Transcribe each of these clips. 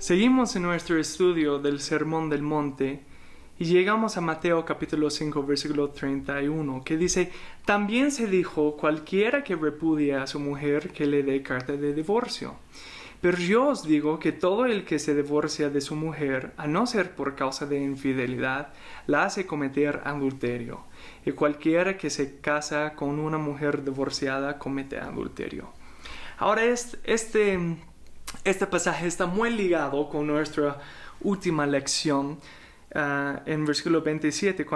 Seguimos en nuestro estudio del Sermón del Monte y llegamos a Mateo capítulo 5 versículo 31 que dice: también se dijo, cualquiera que repudie a su mujer que le dé carta de divorcio. Pero yo os digo que todo el que se divorcia de su mujer, a no ser por causa de infidelidad, la hace cometer adulterio. Y cualquiera que se casa con una mujer divorciada comete adulterio. Ahora este pasaje está muy ligado con nuestra última lección en versículo 27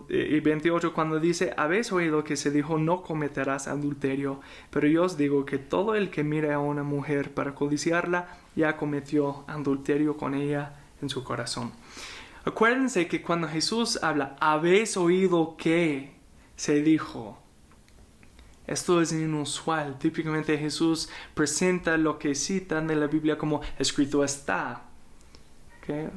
y 28 cuando dice: habéis oído que se dijo no cometerás adulterio, pero yo os digo que todo el que mire a una mujer para codiciarla ya cometió adulterio con ella en su corazón. Acuérdense que cuando Jesús habla habéis oído que se dijo, esto es inusual. Típicamente Jesús presenta lo que citan de la Biblia como escrito está. ¿Okay?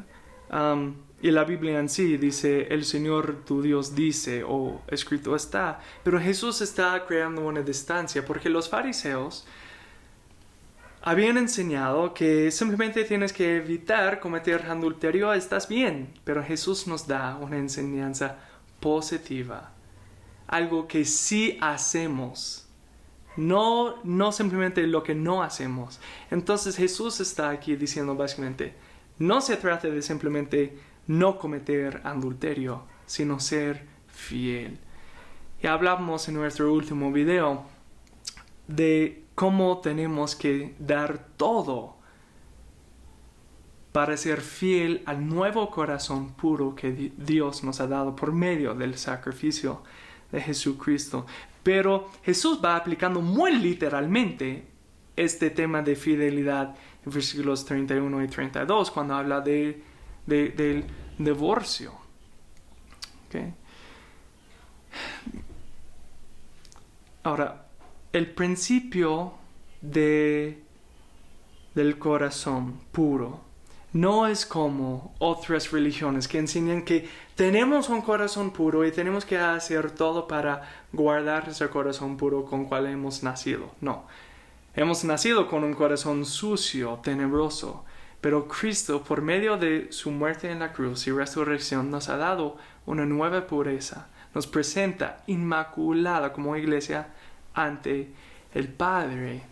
Y la Biblia en sí dice, el Señor tu Dios dice, o escrito está. Pero Jesús está creando una distancia porque los fariseos habían enseñado que simplemente tienes que evitar cometer adulterio, estás bien. Pero Jesús nos da una enseñanza positiva. Algo que sí hacemos. No simplemente lo que no hacemos. Entonces Jesús está aquí diciendo básicamente, no se trata de simplemente no cometer adulterio, sino ser fiel. Y hablamos en nuestro último video de cómo tenemos que dar todo para ser fiel al nuevo corazón puro que Dios nos ha dado por medio del sacrificio de Jesucristo. Pero Jesús va aplicando muy literalmente este tema de fidelidad en versículos 31 y 32 cuando habla del divorcio. ¿Okay? Ahora, el principio del corazón puro no es como otras religiones que enseñan que tenemos un corazón puro y tenemos que hacer todo para guardar ese corazón puro con cual hemos nacido. No, hemos nacido con un corazón sucio, tenebroso, pero Cristo, por medio de su muerte en la cruz y resurrección, nos ha dado una nueva pureza. Nos presenta inmaculada como iglesia ante el Padre.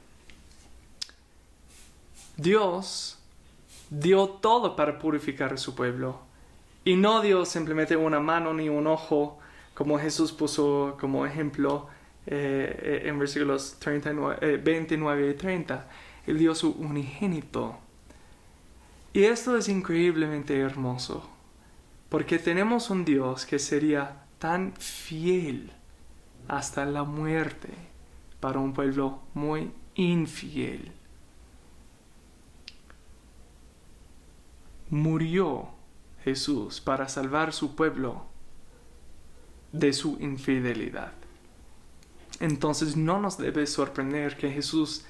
Dios dio todo para purificar a su pueblo. Y no dio simplemente una mano ni un ojo, como Jesús puso como ejemplo en versículos 29 y 30. Él dio su unigénito. Y esto es increíblemente hermoso, porque tenemos un Dios que sería tan fiel hasta la muerte para un pueblo muy infiel. Murió Jesús para salvar su pueblo de su infidelidad. Entonces no nos debe sorprender que Jesús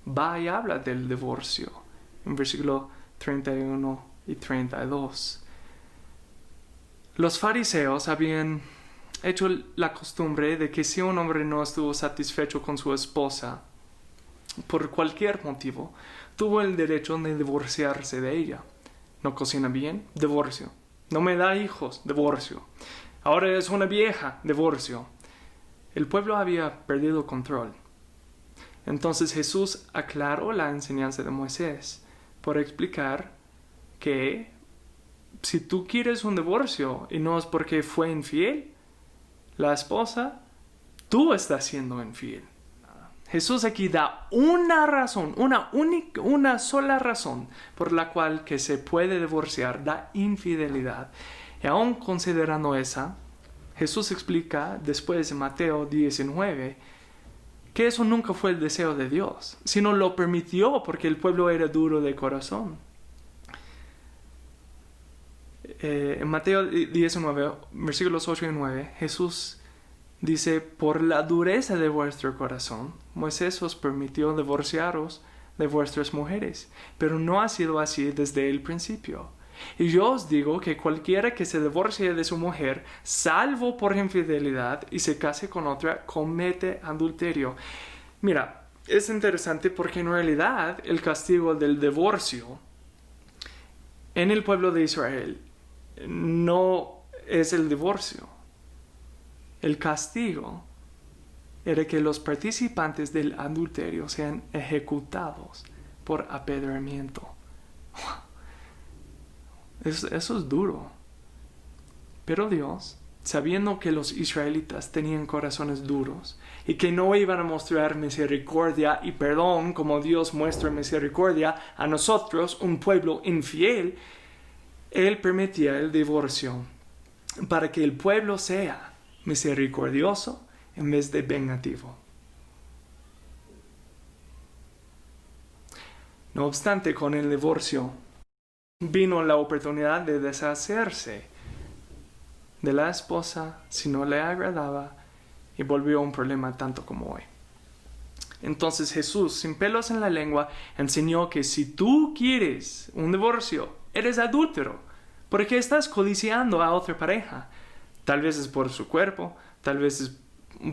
va y habla del divorcio en versículo 31 y 32. Los fariseos habían hecho la costumbre de que si un hombre no estuvo satisfecho con su esposa por cualquier motivo, tuvo el derecho de divorciarse de ella. No cocina bien, divorcio. No me da hijos, divorcio. Ahora es una vieja, divorcio. El pueblo había perdido control. Entonces Jesús aclaró la enseñanza de Moisés por explicar que si tú quieres un divorcio y no es porque fue infiel, la esposa, tú estás siendo infiel. Jesús aquí da una razón, una sola razón por la cual que se puede divorciar, da infidelidad. Y aún considerando esa, Jesús explica después en Mateo 19 que eso nunca fue el deseo de Dios, sino lo permitió porque el pueblo era duro de corazón. En Mateo 19, versículos 8 y 9, Jesús dice: por la dureza de vuestro corazón, Moisés os permitió divorciaros de vuestras mujeres, pero no ha sido así desde el principio. Y yo os digo que cualquiera que se divorcie de su mujer, salvo por infidelidad, y se case con otra, comete adulterio. Mira, es interesante porque en realidad el castigo del divorcio en el pueblo de Israel no es el divorcio. El castigo era que los participantes del adulterio sean ejecutados por apedreamiento. Eso es duro. Pero Dios, sabiendo que los israelitas tenían corazones duros y que no iban a mostrar misericordia y perdón como Dios muestra misericordia a nosotros, un pueblo infiel, Él permitía el divorcio para que el pueblo sea misericordioso en vez de vengativo. No obstante, con el divorcio vino la oportunidad de deshacerse de la esposa si no le agradaba y volvió un problema tanto como hoy. Entonces Jesús, sin pelos en la lengua, enseñó que si tú quieres un divorcio, eres adúltero, porque estás codiciando a otra pareja. Tal vez es por su cuerpo, tal vez es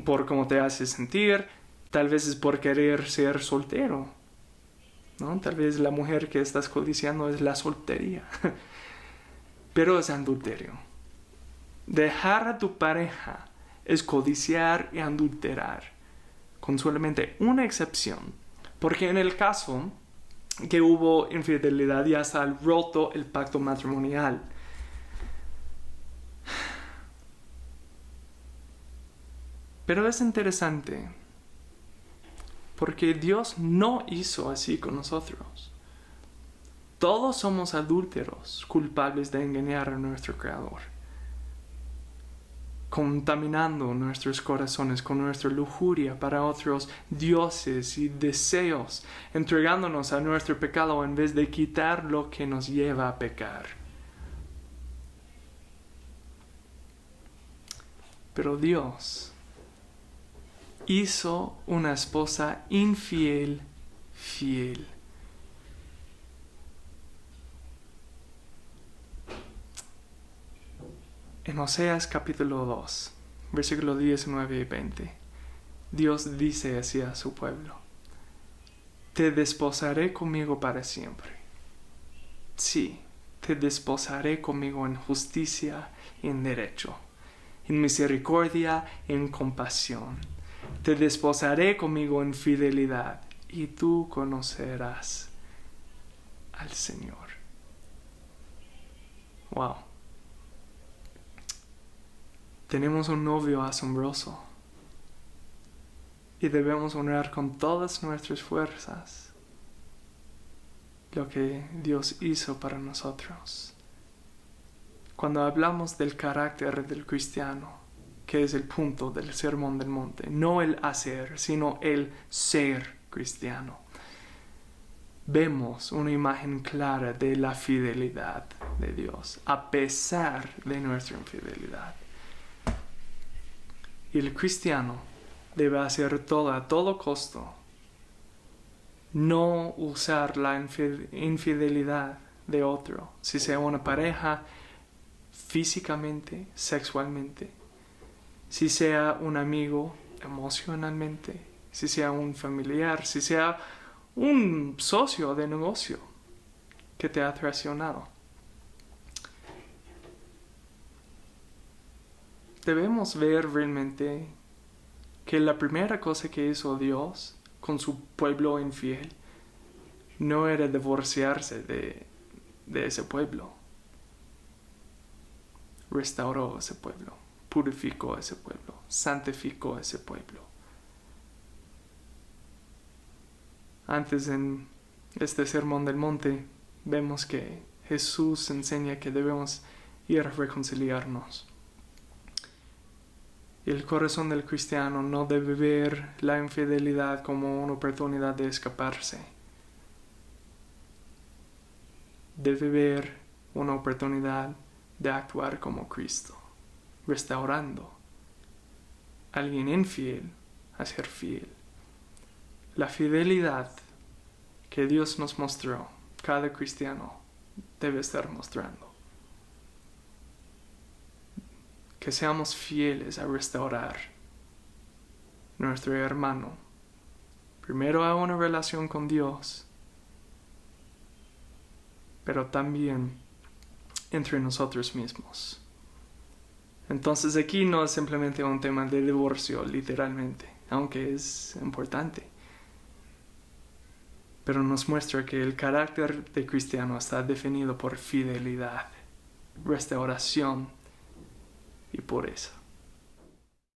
por cómo te hace sentir, tal vez es por querer ser soltero, ¿no? Tal vez la mujer que estás codiciando es la soltería. Pero es adulterio. Dejar a tu pareja es codiciar y adulterar, con solamente una excepción. Porque en el caso que hubo infidelidad, ya está roto el pacto matrimonial. Pero es interesante, porque Dios no hizo así con nosotros. Todos somos adúlteros, culpables de engañar a nuestro Creador, contaminando nuestros corazones con nuestra lujuria para otros dioses y deseos, entregándonos a nuestro pecado en vez de quitar lo que nos lleva a pecar. Pero Dios hizo una esposa infiel, fiel. En Oseas capítulo 2, versículos 19 y 20, Dios dice así a su pueblo: te desposaré conmigo para siempre. Sí, te desposaré conmigo en justicia y en derecho, en misericordia y en compasión. Te desposaré conmigo en fidelidad, y tú conocerás al Señor. Wow. Tenemos un novio asombroso y debemos honrar con todas nuestras fuerzas lo que Dios hizo para nosotros. Cuando hablamos del carácter del cristiano, que es el punto del Sermón del Monte, no el hacer, sino el ser cristiano, vemos una imagen clara de la fidelidad de Dios, a pesar de nuestra infidelidad. Y el cristiano debe hacer todo a todo costo, no usar la infidelidad de otro, si sea una pareja, físicamente, sexualmente, si sea un amigo, emocionalmente, si sea un familiar, si sea un socio de negocio que te ha traicionado. Debemos ver realmente que la primera cosa que hizo Dios con su pueblo infiel no era divorciarse de ese pueblo. Restauró ese pueblo, purificó ese pueblo, santificó ese pueblo. Antes en este Sermón del Monte vemos que Jesús enseña que debemos ir a reconciliarnos. El corazón del cristiano no debe ver la infidelidad como una oportunidad de escaparse. Debe ver una oportunidad de actuar como Cristo, restaurando a alguien infiel a ser fiel. La fidelidad que Dios nos mostró, cada cristiano debe estar mostrando. Que seamos fieles a restaurar nuestro hermano, primero a una relación con Dios, pero también entre nosotros mismos. Entonces aquí no es simplemente un tema de divorcio, literalmente, aunque es importante. Pero nos muestra que el carácter de cristiano está definido por fidelidad, restauración y pureza.